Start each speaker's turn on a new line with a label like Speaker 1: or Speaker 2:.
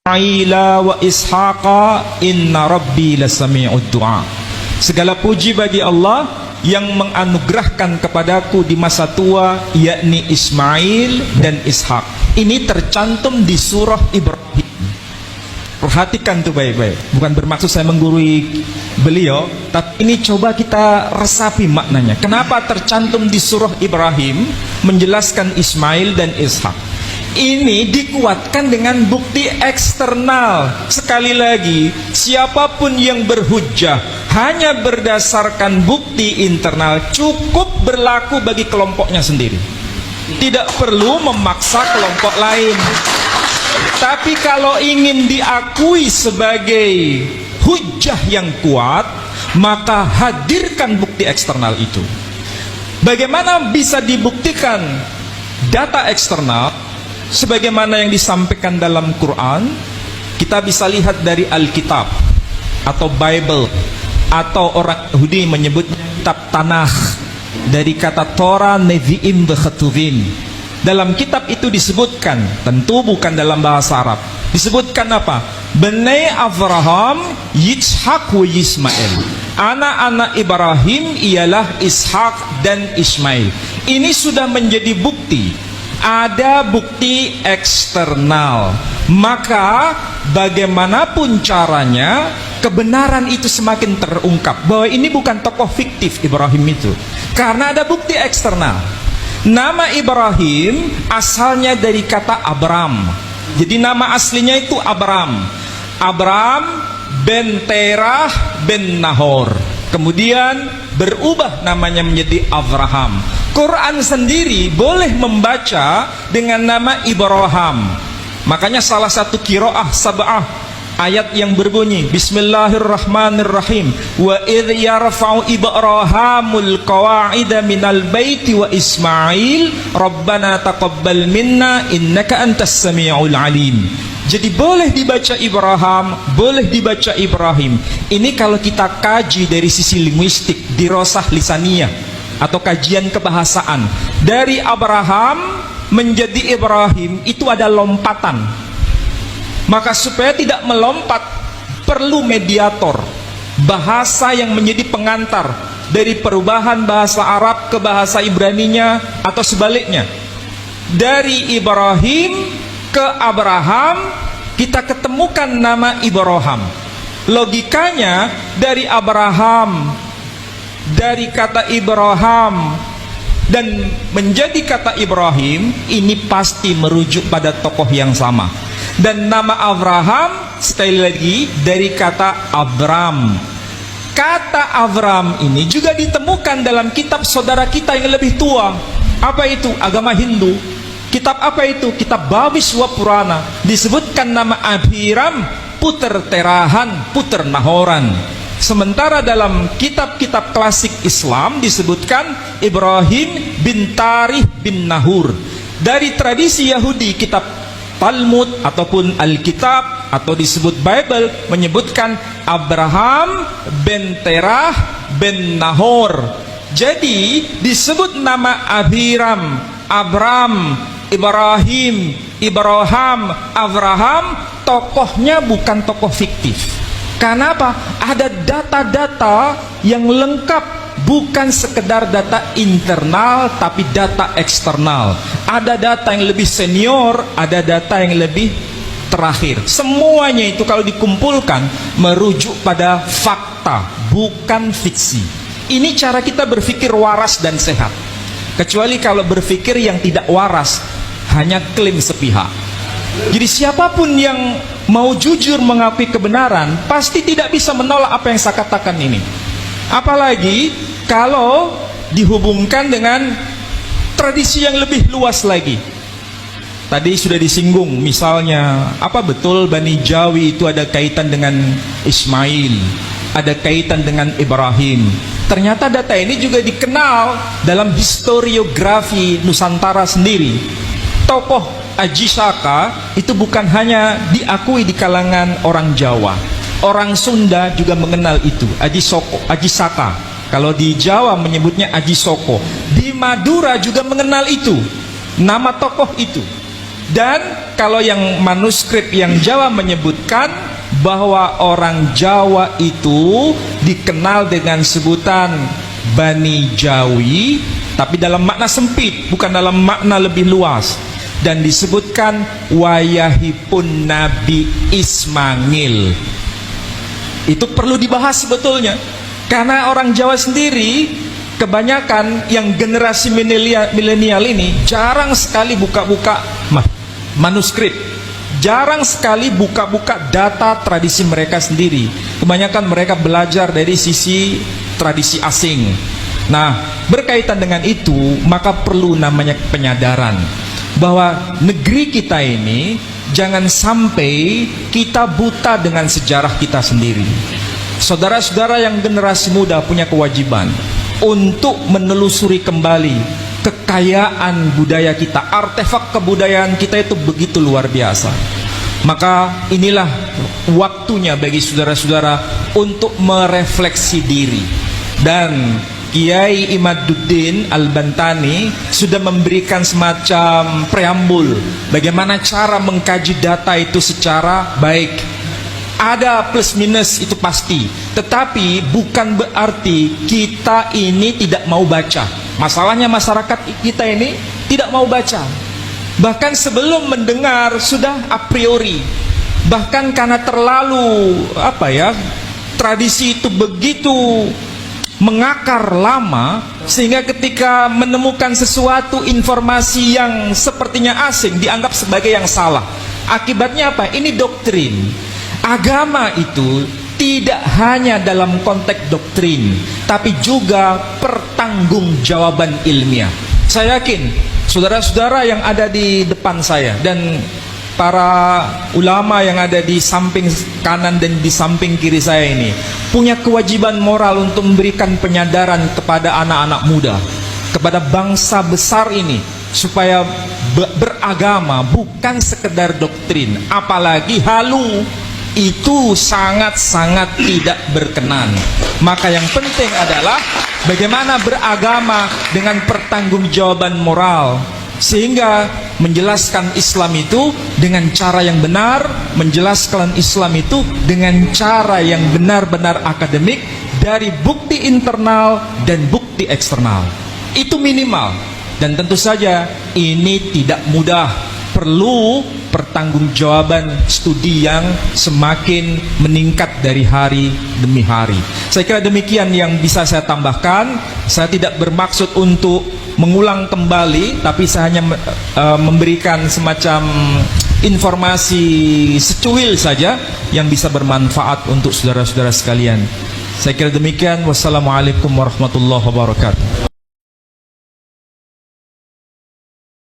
Speaker 1: Ismaila wa Ishaqa inna rabbi lasami'ud du'a. Segala puji bagi Allah yang menganugerahkan kepadaku di masa tua, yakni Ismail dan Ishak. Ini tercantum di surah Ibrahim. Perhatikan tuh baik-baik. Bukan bermaksud saya menggurui beliau, tapi ini coba kita resapi maknanya. Kenapa tercantum di surah Ibrahim menjelaskan Ismail dan Ishak? Ini dikuatkan dengan bukti eksternal. Sekali lagi, siapapun yang berhujjah hanya berdasarkan bukti internal cukup berlaku bagi kelompoknya sendiri. Tidak perlu memaksa kelompok lain. Tapi kalau ingin diakui sebagai hujjah yang kuat, maka hadirkan bukti eksternal itu. Bagaimana bisa dibuktikan data eksternal? Sebagaimana yang disampaikan dalam Quran, kita bisa lihat dari Alkitab atau Bible, atau orang Yahudi menyebutnya kitab Tanakh, dari kata Torah, Nevi'im, Ketuvim. Dalam kitab itu disebutkan, tentu bukan dalam bahasa Arab, disebutkan apa? Bnei Avraham, Yitzhak wa Yismail. Anak-anak Ibrahim ialah Ishak dan Ismail. Ini sudah menjadi bukti. Ada bukti eksternal. Maka bagaimanapun caranya, kebenaran itu semakin terungkap bahwa ini bukan tokoh fiktif Ibrahim itu, karena ada bukti eksternal. Nama Ibrahim asalnya dari kata Abram. Jadi nama aslinya itu Abram. Abram ben Terah ben Nahor. Kemudian berubah namanya menjadi Abraham. Quran sendiri boleh membaca dengan nama Ibrahim. Makanya salah satu qiraah sab'ah ayat yang berbunyi Bismillahirrahmanirrahim, wa idh yarfa'u Ibrahimul qawa'ida minal baiti wa Ismail rabbana taqabbal minna innaka antas sami'ul alim. Jadi boleh dibaca Ibrahim, boleh dibaca Ibrahim. Ini kalau kita kaji dari sisi linguistik, dirosah lisaniyah atau kajian kebahasaan. Dari Abraham menjadi Ibrahim itu ada lompatan. Maka supaya tidak melompat, perlu mediator, bahasa yang menjadi pengantar dari perubahan bahasa Arab ke bahasa Ibraninya atau sebaliknya. Dari Ibrahim ke Abraham kita ketemukan nama Ibrahim. Logikanya dari Abraham, dari kata Ibrahim dan menjadi kata Ibrahim, ini pasti merujuk pada tokoh yang sama. Dan nama Abraham sekali lagi dari kata Abram. Kata Abram ini juga ditemukan dalam kitab saudara kita yang lebih tua. Apa itu? Agama Hindu. Kitab apa itu? Kitab Bhaviswa Purana. Disebutkan nama Abhiram, puter Terahan, puter Nahoran. Sementara dalam kitab-kitab klasik Islam disebutkan Ibrahim bin Tarih bin Nahur. Dari tradisi Yahudi, kitab Talmud ataupun Alkitab atau disebut Bible menyebutkan Abraham bin Terah bin Nahor. Jadi disebut nama Abhiram, Abram, Ibrahim, Abraham, tokohnya bukan tokoh fiktif. Karena apa? Ada data-data yang lengkap, bukan sekedar data internal tapi data eksternal. Ada data yang lebih senior, ada data yang lebih terakhir. Semuanya itu kalau dikumpulkan merujuk pada fakta, bukan fiksi. Ini cara kita berpikir waras dan sehat. Kecuali kalau berpikir yang tidak waras, hanya klaim sepihak. Jadi siapapun yang mau jujur mengakui kebenaran pasti tidak bisa menolak apa yang saya katakan ini. Apalagi kalau dihubungkan dengan tradisi yang lebih luas lagi. Tadi sudah disinggung, misalnya apa betul Bani Jawi itu ada kaitan dengan Ismail, ada kaitan dengan Ibrahim. Ternyata data ini juga dikenal dalam historiografi Nusantara sendiri. Tokoh Aji Saka itu bukan hanya diakui di kalangan orang Jawa, orang Sunda juga mengenal itu, Aji Saka. Kalau di Jawa menyebutnya Aji Soko, di Madura juga mengenal itu, nama tokoh itu. Dan kalau yang manuskrip yang Jawa menyebutkan bahwa orang Jawa itu dikenal dengan sebutan Bani Jawi, tapi dalam makna sempit, bukan dalam makna lebih luas. Dan disebutkan wayahipun Nabi Ismail. Itu perlu dibahas sebetulnya, karena orang Jawa sendiri kebanyakan yang generasi milenial ini jarang sekali buka-buka manuskrip, jarang sekali buka-buka data tradisi mereka sendiri. Kebanyakan mereka belajar dari sisi tradisi asing. Nah, berkaitan dengan itu, maka perlu namanya penyadaran bahwa negeri kita ini jangan sampai kita buta dengan sejarah kita sendiri. Saudara-saudara yang generasi muda punya kewajiban untuk menelusuri kembali kekayaan budaya kita. Artefak kebudayaan kita itu begitu luar biasa. Maka inilah waktunya bagi saudara-saudara untuk merefleksi diri. Dan Kiai Imaduddin Al-Bantani sudah memberikan semacam preambul bagaimana cara mengkaji data itu secara baik. Ada plus minus itu pasti, tetapi bukan berarti kita ini tidak mau baca. Masalahnya masyarakat kita ini tidak mau baca. Bahkan sebelum mendengar sudah a priori. Bahkan karena terlalu tradisi itu begitu mengakar lama, sehingga ketika menemukan sesuatu informasi yang sepertinya asing dianggap sebagai yang salah. Akibatnya apa? Ini doktrin. Agama itu tidak hanya dalam konteks doktrin, tapi juga pertanggungjawaban ilmiah. Saya yakin saudara-saudara yang ada di depan saya dan para ulama yang ada di samping kanan dan di samping kiri saya ini punya kewajiban moral untuk memberikan penyadaran kepada anak-anak muda, kepada bangsa besar ini, supaya beragama bukan sekedar doktrin, apalagi halu. Itu sangat-sangat tidak berkenan. Maka yang penting adalah bagaimana beragama dengan pertanggungjawaban moral, sehingga menjelaskan Islam itu dengan cara yang benar, menjelaskan Islam itu dengan cara yang benar-benar akademik, dari bukti internal dan bukti eksternal. Itu minimal. Dan tentu saja ini tidak mudah. Perlu pertanggungjawaban studi yang semakin meningkat dari hari demi hari. Saya kira demikian yang bisa saya tambahkan. Saya tidak bermaksud untuk mengulang kembali, tapi saya hanya memberikan semacam informasi secuil saja yang bisa bermanfaat untuk saudara-saudara sekalian. Saya kira demikian. Wassalamualaikum warahmatullahi wabarakatuh.